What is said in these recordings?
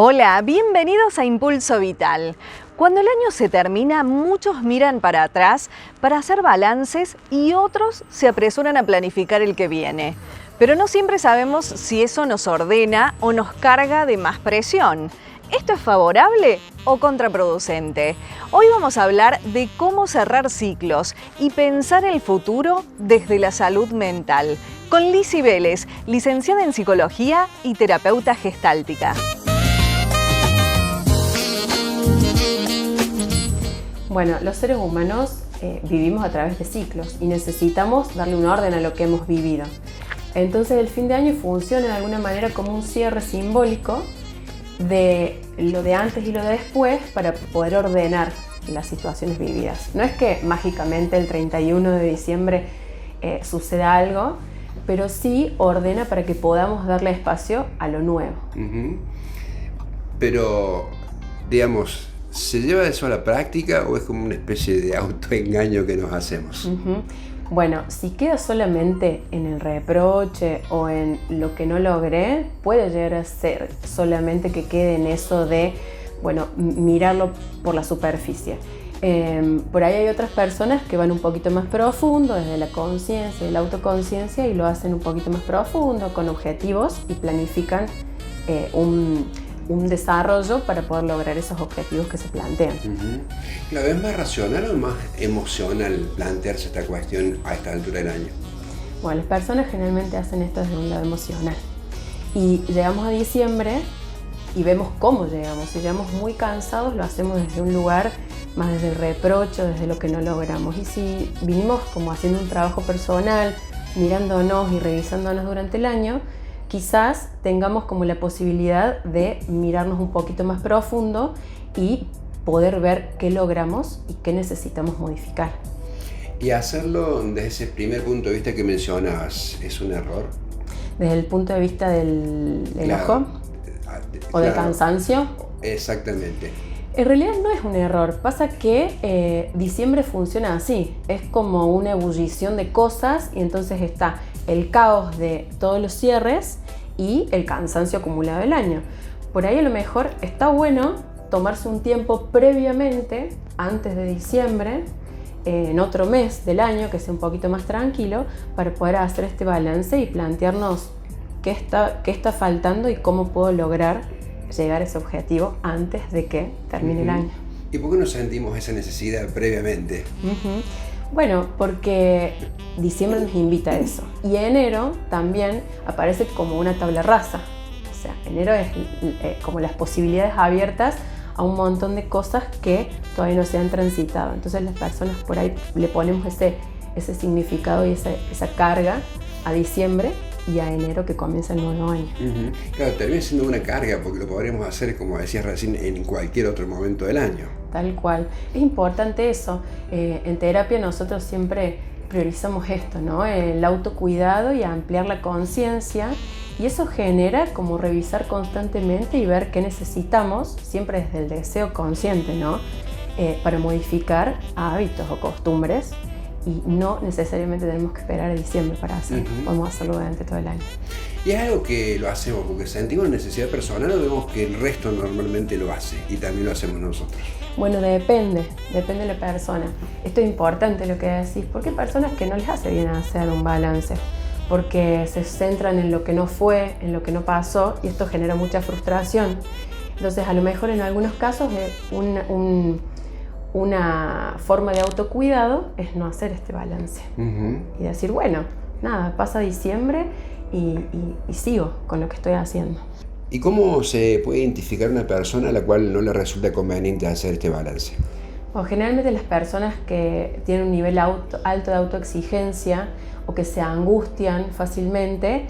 Hola, bienvenidos a Impulso Vital. Cuando el año se termina, muchos miran para atrás para hacer balances y otros se apresuran a planificar el que viene. Pero no siempre sabemos si eso nos ordena o nos carga de más presión. ¿Esto es favorable o contraproducente? Hoy vamos a hablar de cómo cerrar ciclos y pensar el futuro desde la salud mental, con Lizzy Vélez, licenciada en Psicología y terapeuta gestáltica. Bueno, los seres humanos vivimos a través de ciclos y necesitamos darle un orden a lo que hemos vivido. Entonces el fin de año funciona de alguna manera como un cierre simbólico de lo de antes y lo de después para poder ordenar las situaciones vividas. No es que mágicamente el 31 de diciembre suceda algo, pero sí ordena para que podamos darle espacio a lo nuevo. Pero, digamos, ¿se lleva eso a la práctica o es como una especie de autoengaño que nos hacemos? Bueno, si queda solamente en el reproche o en lo que no logré, puede llegar a ser solamente que quede en eso de, bueno, mirarlo por la superficie. Por ahí hay otras personas que van un poquito más profundo, desde la conciencia y la autoconciencia, y lo hacen un poquito más profundo, con objetivos, y planifican un desarrollo para poder lograr esos objetivos que se plantean. ¿La ves más racional o más emocional plantearse esta cuestión a esta altura del año? Bueno, las personas generalmente hacen esto desde un lado emocional. Y llegamos a diciembre y vemos cómo llegamos. Si llegamos muy cansados, lo hacemos desde un lugar más desde el reproche, desde lo que no logramos. Y si vinimos como haciendo un trabajo personal, mirándonos y revisándonos durante el año, quizás tengamos como la posibilidad de mirarnos un poquito más profundo y poder ver qué logramos y qué necesitamos modificar. Y hacerlo desde ese primer punto de vista que mencionabas, ¿es un error? Desde el punto de vista del enojo o del cansancio. Exactamente. En realidad no es un error, pasa que diciembre funciona así, es como una ebullición de cosas y entonces está el caos de todos los cierres y el cansancio acumulado del año. Por ahí a lo mejor está bueno tomarse un tiempo previamente, antes de diciembre, en otro mes del año que sea un poquito más tranquilo, para poder hacer este balance y plantearnos qué está faltando y cómo puedo lograr llegar a ese objetivo antes de que termine el año. ¿Y por qué no sentimos esa necesidad previamente? Bueno, porque diciembre nos invita a eso. Y enero también aparece como una tabla rasa. O sea, enero es como las posibilidades abiertas a un montón de cosas que todavía no se han transitado. Entonces las personas por ahí le ponemos ese significado y esa carga a diciembre y a enero, que comienza el nuevo año. Claro, termina siendo una carga porque lo podríamos hacer, como decías recién, en cualquier otro momento del año. Tal cual. Es importante eso. En terapia nosotros siempre priorizamos esto, ¿no? El autocuidado y ampliar la conciencia, y eso genera como revisar constantemente y ver qué necesitamos, siempre desde el deseo consciente, ¿no? Para modificar hábitos o costumbres. Y no necesariamente tenemos que esperar a diciembre para hacerlo, podemos hacerlo durante todo el año. ¿Y es algo que lo hacemos porque sentimos necesidad personal o vemos que el resto normalmente lo hace y también lo hacemos nosotros? Bueno, depende de la persona. Esto es importante lo que decís, porque hay personas que no les hace bien hacer un balance, porque se centran en lo que no fue, en lo que no pasó, y esto genera mucha frustración. Entonces, a lo mejor en algunos casos una forma de autocuidado es no hacer este balance y decir, bueno, nada, pasa diciembre y sigo con lo que estoy haciendo. ¿Y cómo se puede identificar una persona a la cual no le resulta conveniente hacer este balance? Bueno, generalmente las personas que tienen un nivel alto de autoexigencia o que se angustian fácilmente,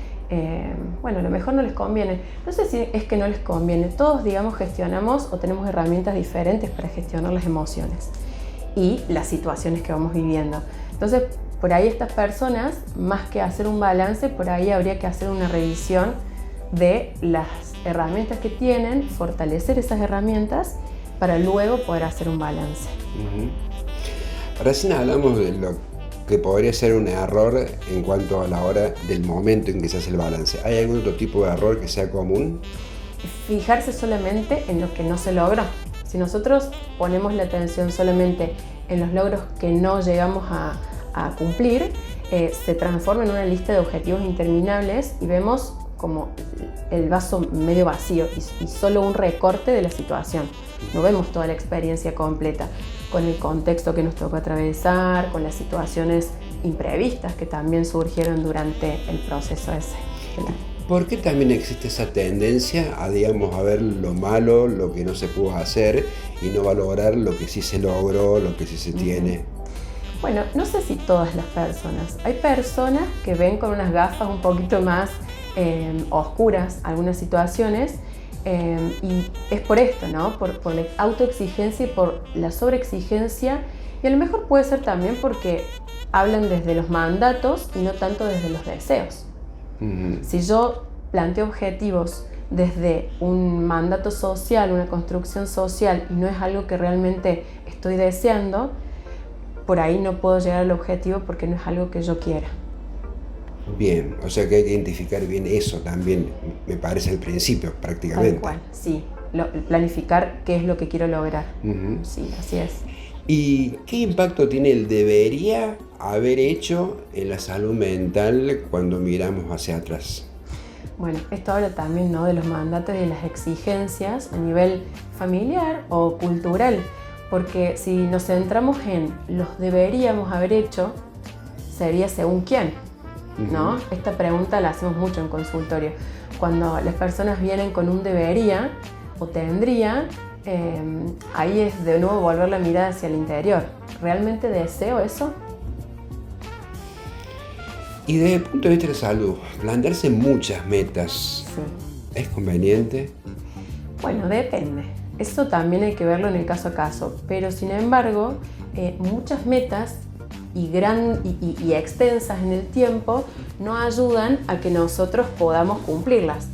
bueno, a lo mejor no les conviene. No sé si es que no les conviene. Todos, digamos, gestionamos o tenemos herramientas diferentes para gestionar las emociones y las situaciones que vamos viviendo. Entonces, por ahí estas personas, más que hacer un balance, por ahí habría que hacer una revisión de las herramientas que tienen, fortalecer esas herramientas para luego poder hacer un balance. Recién hablamos de lo que podría ser un error en cuanto a la hora del momento en que se hace el balance. ¿Hay algún otro tipo de error que sea común? fijarse solamente en lo que no se logró. Si nosotros ponemos la atención solamente en los logros que no llegamos a cumplir, se transforma en una lista de objetivos interminables y vemos como el vaso medio vacío y solo un recorte de la situación. No vemos toda la experiencia completa, con el contexto que nos tocó atravesar, con las situaciones imprevistas que también surgieron durante el proceso ese. ¿Por qué también existe esa tendencia a, digamos, a ver lo malo, lo que no se pudo hacer y no valorar lo que sí se logró, lo que sí se tiene? Bueno, no sé si todas las personas. Hay personas que ven con unas gafas un poquito más oscuras algunas situaciones y es por esto, ¿no? Por la autoexigencia y por la sobreexigencia, y a lo mejor puede ser también porque hablan desde los mandatos y no tanto desde los deseos. Si yo planteo objetivos desde un mandato social, una construcción social, y no es algo que realmente estoy deseando, por ahí no puedo llegar al objetivo porque no es algo que yo quiera. Bien, o sea que hay que identificar bien eso también, me parece al principio prácticamente. Tal cual, sí, planificar qué es lo que quiero lograr. Sí, así es. ¿Y qué impacto tiene el debería haber hecho en la salud mental cuando miramos hacia atrás? Bueno, esto habla también, ¿no?, de los mandatos y de las exigencias a nivel familiar o cultural, porque si nos centramos en los deberíamos haber hecho, sería según quién, ¿no? Esta pregunta la hacemos mucho en consultorio. Cuando las personas vienen con un debería o tendría, ahí es de nuevo volver la mirada hacia el interior. ¿Realmente deseo eso? Y desde el punto de vista de la salud, plantearse muchas metas, ¿es conveniente? Bueno, depende. Eso también hay que verlo en el caso a caso. Pero sin embargo, muchas metas y extensas en el tiempo no ayudan a que nosotros podamos cumplirlas.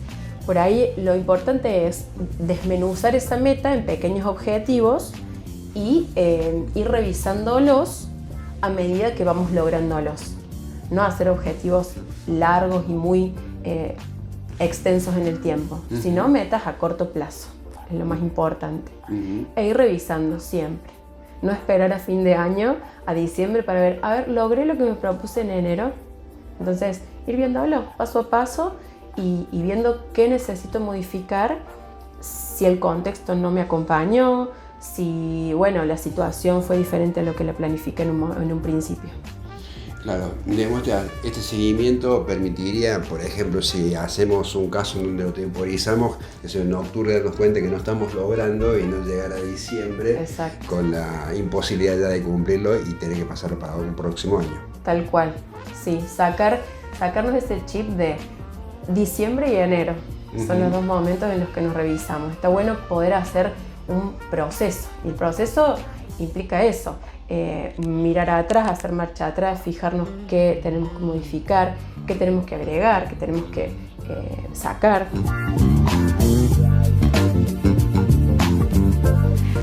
Por ahí lo importante es desmenuzar esa meta en pequeños objetivos y ir revisándolos a medida que vamos lográndolos. No hacer objetivos largos y muy extensos en el tiempo, sino metas a corto plazo, es lo más importante. E ir revisando siempre. No esperar a fin de año, a diciembre, para ver, a ver, logré lo que me propuse en enero. Entonces, ir viéndolo paso a paso y viendo qué necesito modificar si el contexto no me acompañó, si, bueno, la situación fue diferente a lo que la planifiqué en un principio. Claro, este seguimiento permitiría, por ejemplo, si hacemos un caso en donde lo temporizamos, que en octubre darnos cuenta que no estamos logrando y no llegar a diciembre. Exacto. Con la imposibilidad ya de cumplirlo y tener que pasar para un próximo año. Tal cual, sí, sacarnos ese chip de diciembre y enero. Son los dos momentos en los que nos revisamos. Está bueno poder hacer un proceso, y el proceso implica eso. Mirar atrás, hacer marcha atrás, fijarnos qué tenemos que modificar, qué tenemos que agregar, qué tenemos que sacar.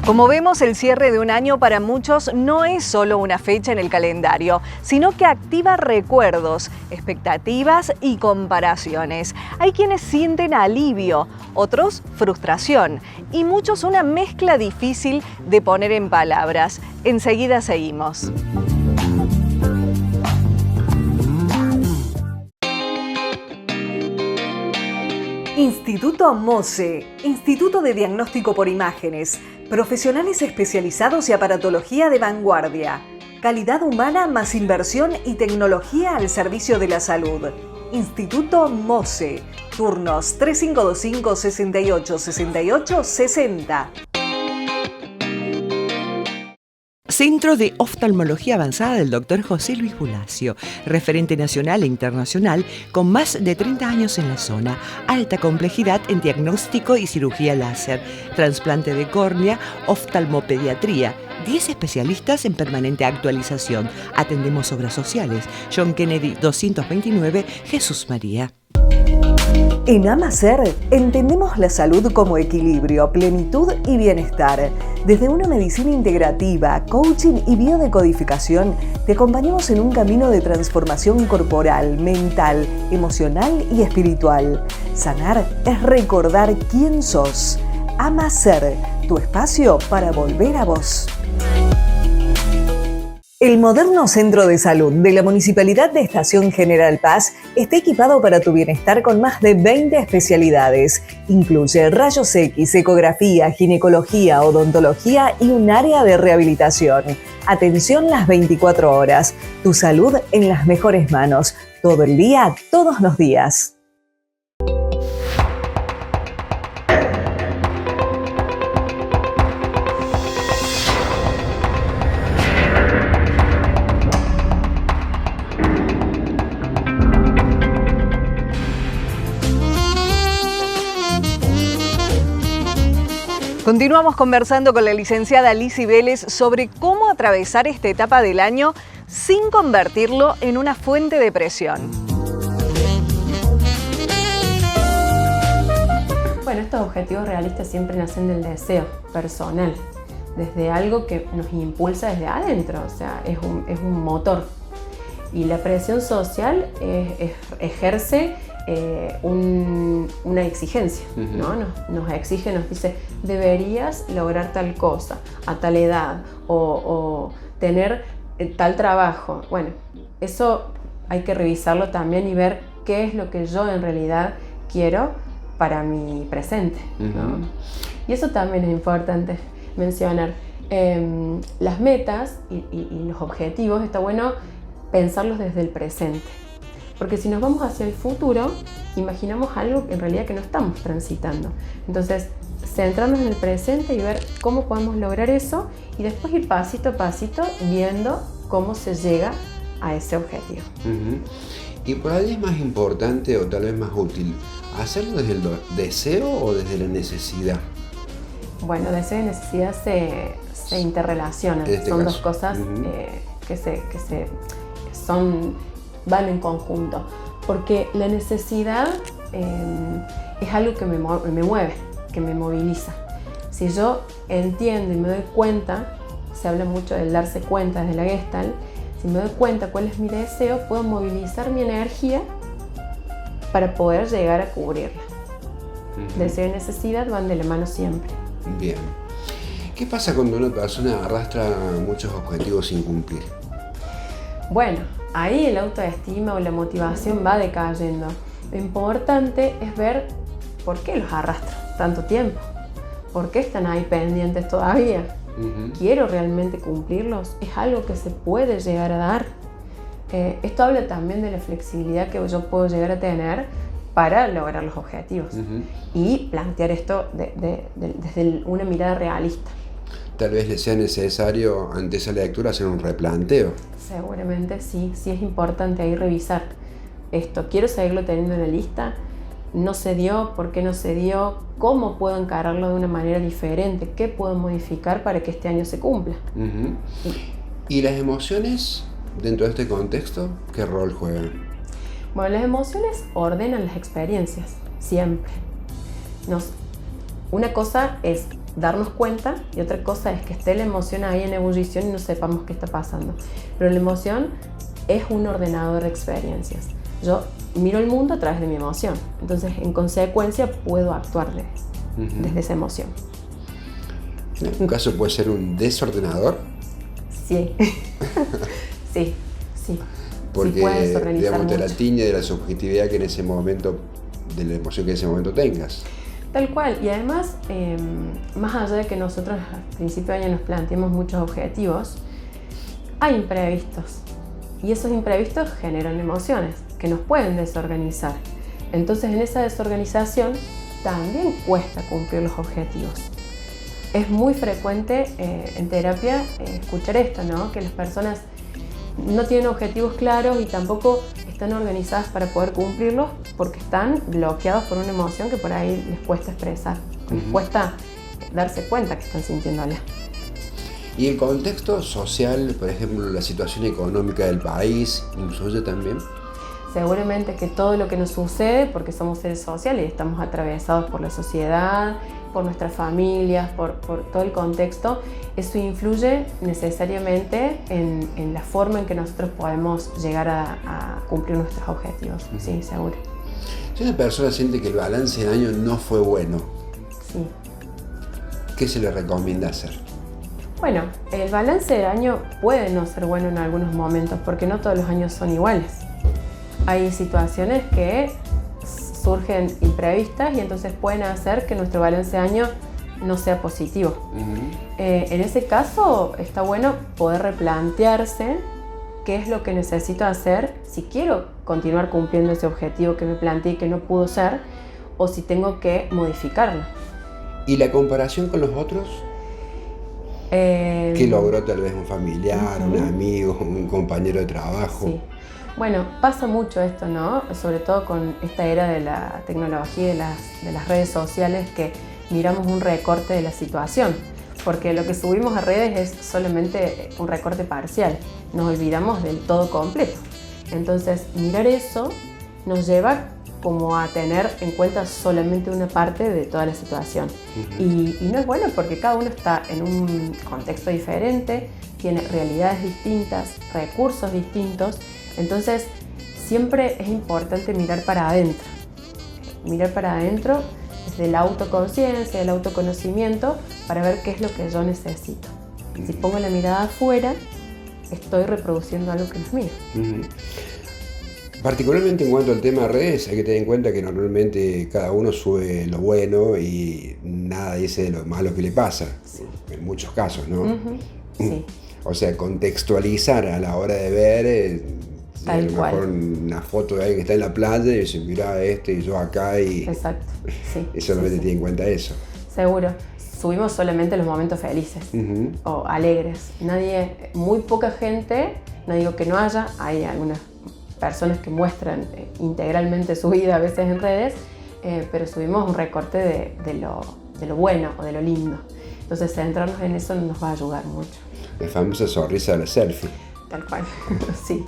Como vemos, el cierre de un año para muchos no es solo una fecha en el calendario, sino que activa recuerdos, expectativas y comparaciones. Hay quienes sienten alivio, otros frustración y muchos una mezcla difícil de poner en palabras. Enseguida seguimos. Instituto MOSE, Instituto de Diagnóstico por Imágenes, profesionales especializados y aparatología de vanguardia, calidad humana más inversión y tecnología al servicio de la salud. Instituto MOSE, turnos 3525 68 68 60. Centro de Oftalmología Avanzada del Dr. José Luis Bulacio, referente nacional e internacional con más de 30 años en la zona, alta complejidad en diagnóstico y cirugía láser, trasplante de córnea, oftalmopediatría, 10 especialistas en permanente actualización. Atendemos obras sociales. John Kennedy 229, Jesús María. En Amacer entendemos la salud como equilibrio, plenitud y bienestar. Desde una medicina integrativa, coaching y biodecodificación, te acompañamos en un camino de transformación corporal, mental, emocional y espiritual. Sanar es recordar quién sos. Amacer, tu espacio para volver a vos. El moderno centro de salud de la Municipalidad de Estación General Paz está equipado para tu bienestar con más de 20 especialidades. Incluye rayos X, ecografía, ginecología, odontología y un área de rehabilitación. Atención las 24 horas. Tu salud en las mejores manos. Todo el día, todos los días. Continuamos conversando con la licenciada Lizy Vélez sobre cómo atravesar esta etapa del año sin convertirlo en una fuente de presión. Bueno, estos objetivos realistas siempre nacen del deseo personal, desde algo que nos impulsa desde adentro, o sea, es un motor. Y la presión social ejerce una exigencia, ¿no? Nos exige, nos dice, deberías lograr tal cosa a tal edad o tener tal trabajo. Bueno, eso hay que revisarlo también y ver qué es lo que yo en realidad quiero para mi presente, ¿no? Y eso también es importante mencionar. Las metas y los objetivos, está bueno pensarlos desde el presente. Porque si nos vamos hacia el futuro, imaginamos algo en realidad que no estamos transitando. Entonces, centrarnos en el presente y ver cómo podemos lograr eso y después ir pasito a pasito viendo cómo se llega a ese objetivo. ¿Y por ahí es más importante o tal vez más útil hacerlo desde el deseo o desde la necesidad? Bueno, deseo y necesidad se interrelacionan. Son dos cosas que van en conjunto, porque la necesidad es algo que me mueve, que me moviliza. Si yo entiendo y me doy cuenta, se habla mucho del darse cuenta desde la Gestalt, si me doy cuenta cuál es mi deseo, puedo movilizar mi energía para poder llegar a cubrirla. Deseo y necesidad van de la mano siempre. Bien. ¿Qué pasa cuando una persona arrastra muchos objetivos sin cumplir? Bueno, ahí el autoestima o la motivación va decayendo. Lo importante es ver por qué los arrastro tanto tiempo. ¿Por qué están ahí pendientes todavía? ¿Quiero realmente cumplirlos? ¿Es algo que se puede llegar a dar? Esto habla también de la flexibilidad que yo puedo llegar a tener para lograr los objetivos y plantear esto desde una mirada realista. Tal vez le sea necesario ante esa lectura hacer un replanteo. Seguramente sí es importante ahí revisar esto. ¿Quiero seguirlo teniendo en la lista? ¿No se dio? ¿Por qué no se dio? ¿Cómo puedo encararlo de una manera diferente? ¿Qué puedo modificar para que este año se cumpla? ¿Y las emociones dentro de este contexto qué rol juegan? Bueno, las emociones ordenan las experiencias, siempre. Una cosa es darnos cuenta y otra cosa es que esté la emoción ahí en ebullición y no sepamos qué está pasando. Pero la emoción es un ordenador de experiencias. Yo miro el mundo a través de mi emoción, entonces en consecuencia puedo actuar desde esa emoción. ¿En algún caso puede ser un desordenador? Sí, sí. Porque, sí, digamos, te la tiñe de la subjetividad que en ese momento, de la emoción que en ese momento tengas. Tal cual, y además, más allá de que nosotros al principio de año nos planteemos muchos objetivos, hay imprevistos. Y esos imprevistos generan emociones que nos pueden desorganizar. Entonces, en esa desorganización también cuesta cumplir los objetivos. Es muy frecuente en terapia escuchar esto, ¿no? Que las personas no tienen objetivos claros y tampoco están organizadas para poder cumplirlos porque están bloqueados por una emoción que por ahí les cuesta expresar, les cuesta darse cuenta que están sintiéndola. ¿Y el contexto social, por ejemplo, la situación económica del país, influye también? Seguramente que todo lo que nos sucede, porque somos seres sociales y estamos atravesados por la sociedad, por nuestras familias, por todo el contexto, eso influye necesariamente en la forma en que nosotros podemos llegar a cumplir nuestros objetivos. Sí, seguro. Si una persona siente que el balance del año no fue bueno, Sí. ¿qué se le recomienda hacer? Bueno, el balance del año puede no ser bueno en algunos momentos, porque no todos los años son iguales. Hay situaciones que surgen imprevistas y entonces pueden hacer que nuestro balance de año no sea positivo. En ese caso está bueno poder replantearse qué es lo que necesito hacer si quiero continuar cumpliendo ese objetivo que me planteé y que no pudo ser, o si tengo que modificarlo. ¿Y la comparación con los otros? ¿Qué logró tal vez un familiar, un amigo, un compañero de trabajo? Sí. Bueno, pasa mucho esto, ¿no? Sobre todo con esta era de la tecnología y de las redes sociales, que miramos un recorte de la situación, porque lo que subimos a redes es solamente un recorte parcial, nos olvidamos del todo completo. Entonces, mirar eso nos lleva como a tener en cuenta solamente una parte de toda la situación. Y no es bueno, porque cada uno está en un contexto diferente, tiene realidades distintas, recursos distintos. Entonces, siempre es importante mirar para adentro. Mirar para adentro desde la autoconciencia, el autoconocimiento, para ver qué es lo que yo necesito. Si pongo la mirada afuera, estoy reproduciendo algo que no es mío. Particularmente en cuanto al tema redes, hay que tener en cuenta que normalmente cada uno sube lo bueno y nada dice de lo malo que le pasa, sí, en muchos casos, ¿no? Sí. O sea, contextualizar a la hora de ver, a lo mejor una foto de alguien que está en la playa y dice, mirá y yo acá, y exacto, sí. Y solamente tiene en cuenta eso. Seguro. Subimos solamente los momentos felices o alegres. Muy poca gente, no digo que no haya, hay algunas personas que muestran integralmente su vida a veces en redes, pero subimos un recorte de lo bueno o de lo lindo. Entonces, centrarnos en eso nos va a ayudar mucho. La famosa sonrisa de la selfie. Tal cual, sí.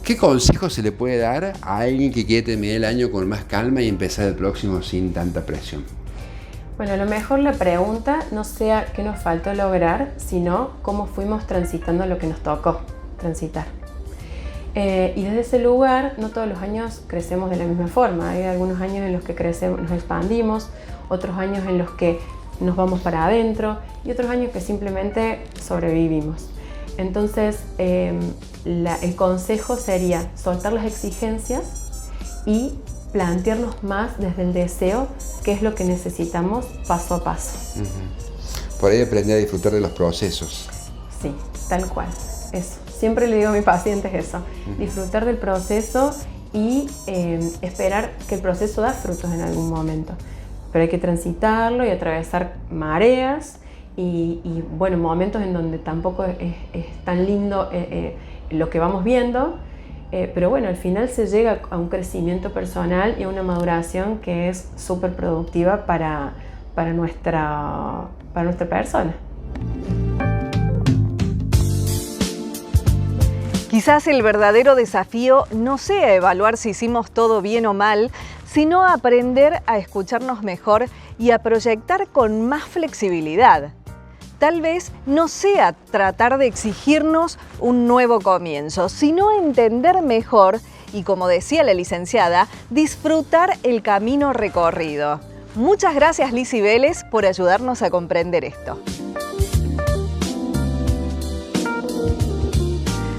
¿Qué consejo se le puede dar a alguien que quiere terminar el año con más calma y empezar el próximo sin tanta presión? Bueno, a lo mejor la pregunta no sea qué nos faltó lograr, sino cómo fuimos transitando lo que nos tocó transitar. Y desde ese lugar, no todos los años crecemos de la misma forma. Hay algunos años en los que crecemos, nos expandimos, otros años en los que nos vamos para adentro y otros años que simplemente sobrevivimos. Entonces, el consejo sería soltar las exigencias y plantearnos más desde el deseo qué es lo que necesitamos paso a paso. Por ahí aprender a disfrutar de los procesos. Sí, tal cual, eso. Siempre le digo a mis pacientes eso, disfrutar del proceso y esperar que el proceso da frutos en algún momento. Pero hay que transitarlo y atravesar mareas y bueno, momentos en donde tampoco es tan lindo lo que vamos viendo, pero bueno, al final se llega a un crecimiento personal y a una maduración que es súper productiva para nuestra persona. Quizás el verdadero desafío no sea evaluar si hicimos todo bien o mal, sino aprender a escucharnos mejor y a proyectar con más flexibilidad. Tal vez no sea tratar de exigirnos un nuevo comienzo, sino entender mejor y, como decía la licenciada, disfrutar el camino recorrido. Muchas gracias, Lizzy Vélez, por ayudarnos a comprender esto.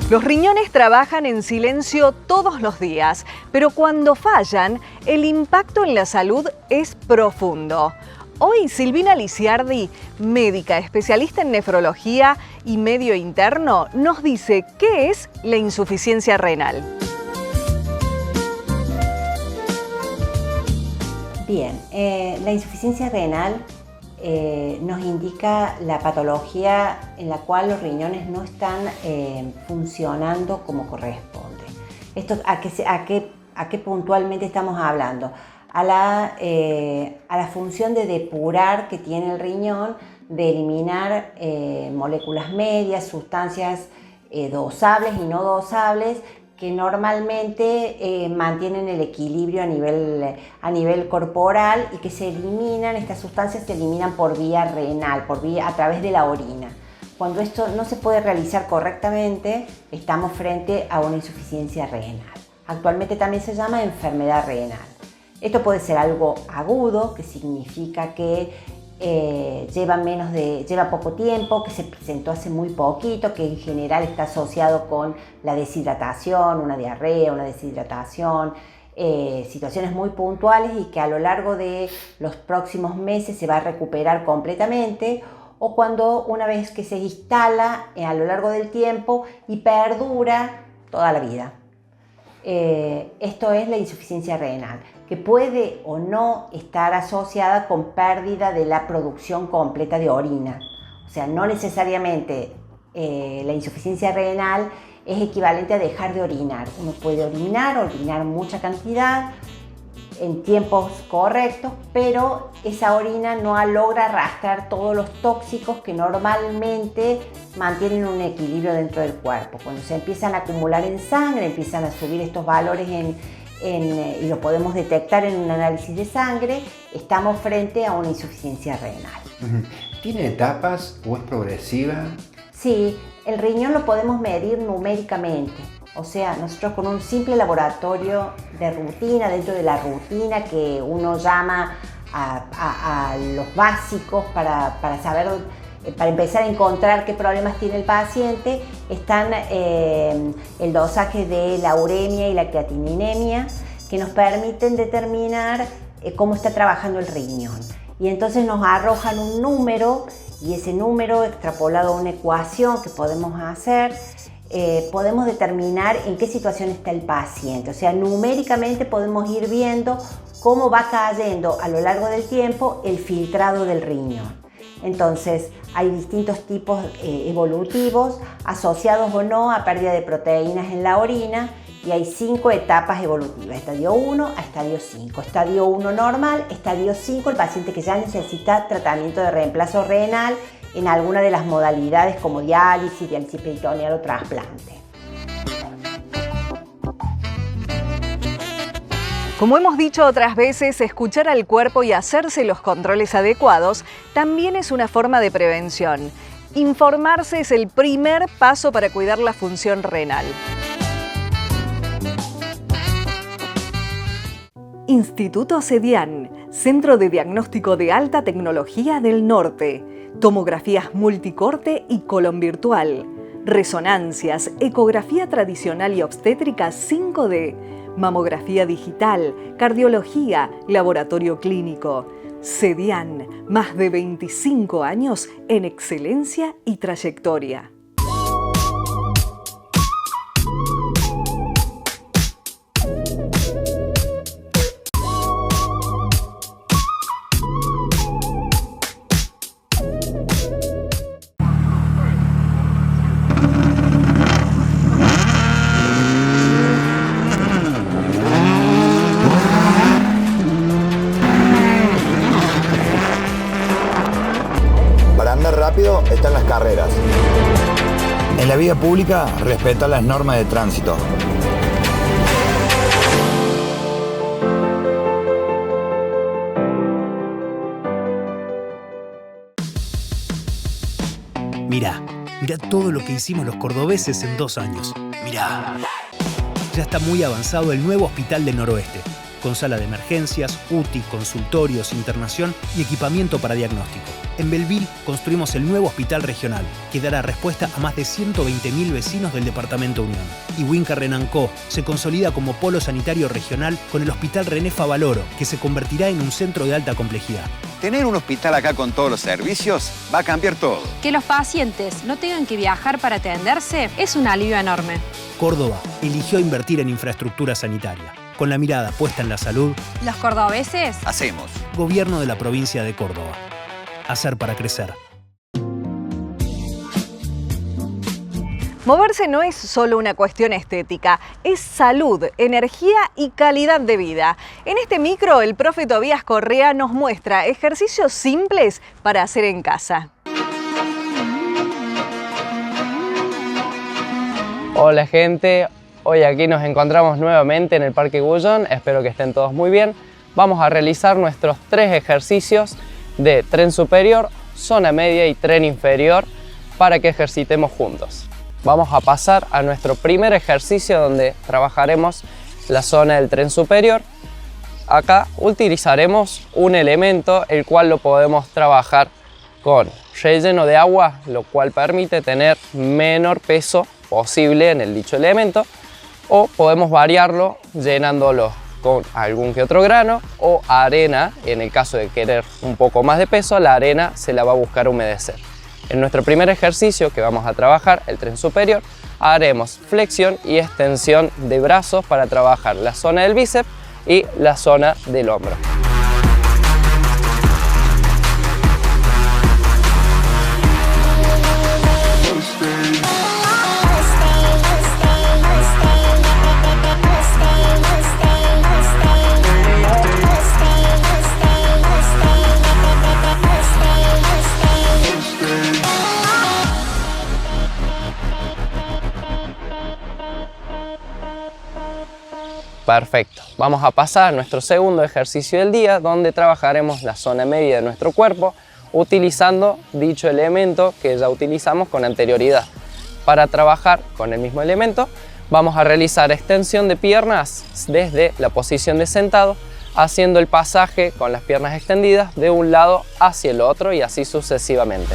Los riñones trabajan en silencio todos los días, pero cuando fallan, el impacto en la salud es profundo. Hoy Silvina Lisiardi, médica especialista en nefrología y medio interno, nos dice qué es la insuficiencia renal. Bien, la insuficiencia renal nos indica la patología en la cual los riñones no están funcionando como corresponde. ¿Esto a qué puntualmente estamos hablando? A la función de depurar que tiene el riñón, de eliminar moléculas medias, sustancias dosables y no dosables que normalmente mantienen el equilibrio a nivel corporal y que se eliminan, estas sustancias se eliminan por vía renal, a través de la orina. Cuando esto no se puede realizar correctamente, estamos frente a una insuficiencia renal. Actualmente también se llama enfermedad renal. Esto puede ser algo agudo, que significa que lleva poco tiempo, que se presentó hace muy poquito, que en general está asociado con la deshidratación, una diarrea, una deshidratación, situaciones muy puntuales y que a lo largo de los próximos meses se va a recuperar completamente, o cuando una vez que se instala a lo largo del tiempo y perdura toda la vida. Esto es la insuficiencia renal, que puede o no estar asociada con pérdida de la producción completa de orina. O sea, no necesariamente la insuficiencia renal es equivalente a dejar de orinar. Uno puede orinar mucha cantidad en tiempos correctos, pero esa orina no logra arrastrar todos los tóxicos que normalmente mantienen un equilibrio dentro del cuerpo. Cuando se empiezan a acumular en sangre, empiezan a subir estos valores y lo podemos detectar en un análisis de sangre, estamos frente a una insuficiencia renal. ¿Tiene etapas o es progresiva? Sí, el riñón lo podemos medir numéricamente. O sea, nosotros con un simple laboratorio de rutina, dentro de la rutina que uno llama a los básicos para saber, para empezar a encontrar qué problemas tiene el paciente, están el dosaje de la uremia y la creatininemia, que nos permiten determinar cómo está trabajando el riñón. Y entonces nos arrojan un número, y ese número extrapolado a una ecuación que podemos hacer, podemos determinar en qué situación está el paciente. O sea, numéricamente podemos ir viendo cómo va cayendo a lo largo del tiempo el filtrado del riñón. Entonces, hay distintos tipos evolutivos asociados o no a pérdida de proteínas en la orina, y hay 5 etapas evolutivas: estadio 1 a estadio 5. Estadio 1 normal, estadio 5 el paciente que ya necesita tratamiento de reemplazo renal en alguna de las modalidades como diálisis peritoneal o trasplante. Como hemos dicho otras veces, escuchar al cuerpo y hacerse los controles adecuados también es una forma de prevención. Informarse es el primer paso para cuidar la función renal. Instituto CEDIAN, Centro de Diagnóstico de Alta Tecnología del Norte. Tomografías multicorte y colon virtual. Resonancias, ecografía tradicional y obstétrica 5D. Mamografía digital, cardiología, laboratorio clínico. CEDIAN, más de 25 años en excelencia y trayectoria. Están las carreras. En la vía pública, respeta las normas de tránsito. Mirá todo lo que hicimos los cordobeses en 2 años. Mirá. Ya está muy avanzado el nuevo Hospital del Noroeste, con sala de emergencias, UTI, consultorios, internación y equipamiento para diagnóstico. En Belleville construimos el nuevo hospital regional, que dará respuesta a más de 120.000 vecinos del departamento Unión. Y Winca Renancó se consolida como polo sanitario regional con el Hospital René Favaloro, que se convertirá en un centro de alta complejidad. Tener un hospital acá con todos los servicios va a cambiar todo. Que los pacientes no tengan que viajar para atenderse es un alivio enorme. Córdoba eligió invertir en infraestructura sanitaria. Con la mirada puesta en la salud, los cordobeses hacemos. Gobierno de la provincia de Córdoba. Hacer para crecer. Moverse no es solo una cuestión estética, es salud, energía y calidad de vida. En este micro, el profe Tobías Correa nos muestra ejercicios simples para hacer en casa. Hola gente, Hoy aquí nos encontramos nuevamente en el Parque Güellón, espero que estén todos muy bien. Vamos a realizar nuestros 3 ejercicios de tren superior, zona media y tren inferior para que ejercitemos juntos. Vamos a pasar a nuestro primer ejercicio donde trabajaremos la zona del tren superior. Acá utilizaremos un elemento el cual lo podemos trabajar con relleno de agua, lo cual permite tener menor peso posible en el dicho elemento, o podemos variarlo llenándolo con algún que otro grano o arena. En el caso de querer un poco más de peso, la arena se la va a buscar humedecer. En nuestro primer ejercicio que vamos a trabajar, el tren superior, haremos flexión y extensión de brazos para trabajar la zona del bíceps y la zona del hombro. Perfecto, vamos a pasar a nuestro segundo ejercicio del día donde trabajaremos la zona media de nuestro cuerpo utilizando dicho elemento que ya utilizamos con anterioridad. Para trabajar con el mismo elemento vamos a realizar extensión de piernas desde la posición de sentado, haciendo el pasaje con las piernas extendidas de un lado hacia el otro y así sucesivamente.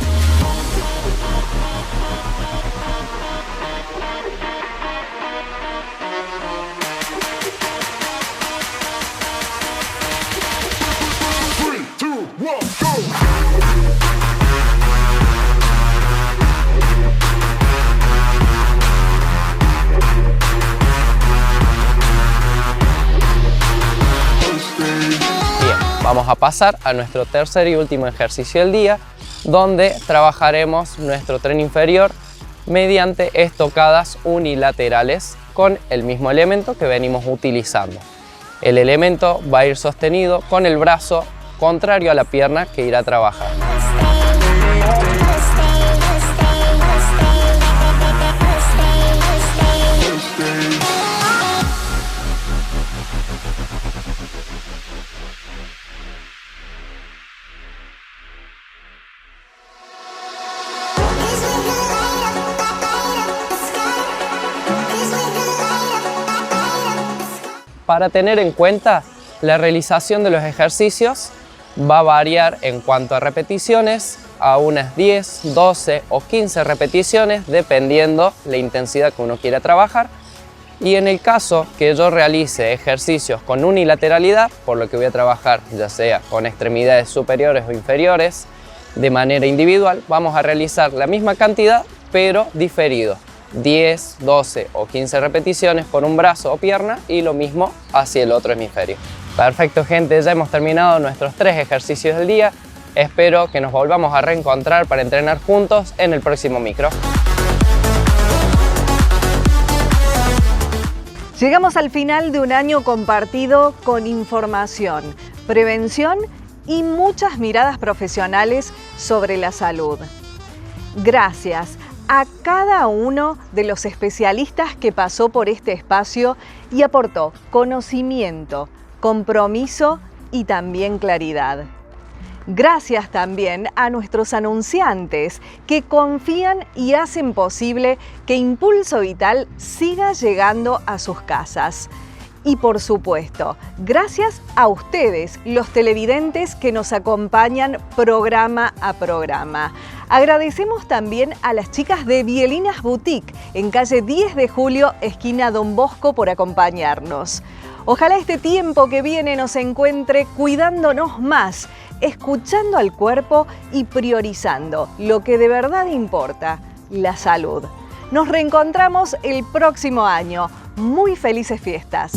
Vamos a pasar a nuestro tercer y último ejercicio del día, donde trabajaremos nuestro tren inferior mediante estocadas unilaterales con el mismo elemento que venimos utilizando. El elemento va a ir sostenido con el brazo contrario a la pierna que irá a trabajar. Para tener en cuenta, la realización de los ejercicios va a variar en cuanto a repeticiones, a unas 10, 12 o 15 repeticiones, dependiendo la intensidad que uno quiera trabajar. Y en el caso que yo realice ejercicios con unilateralidad, por lo que voy a trabajar ya sea con extremidades superiores o inferiores, de manera individual, vamos a realizar la misma cantidad, pero diferido. 10, 12 o 15 repeticiones por un brazo o pierna y lo mismo hacia el otro hemisferio. Perfecto, gente, ya hemos terminado nuestros 3 ejercicios del día. Espero que nos volvamos a reencontrar para entrenar juntos en el próximo micro. Llegamos al final de un año compartido con información, prevención y muchas miradas profesionales sobre la salud. Gracias a cada uno de los especialistas que pasó por este espacio y aportó conocimiento, compromiso y también claridad. Gracias también a nuestros anunciantes que confían y hacen posible que Impulso Vital siga llegando a sus casas. Y por supuesto, gracias a ustedes, los televidentes que nos acompañan programa a programa. Agradecemos también a las chicas de Bielinas Boutique, en calle 10 de Julio, esquina Don Bosco, por acompañarnos. Ojalá este tiempo que viene nos encuentre cuidándonos más, escuchando al cuerpo y priorizando lo que de verdad importa, la salud. Nos reencontramos el próximo año. Muy felices fiestas.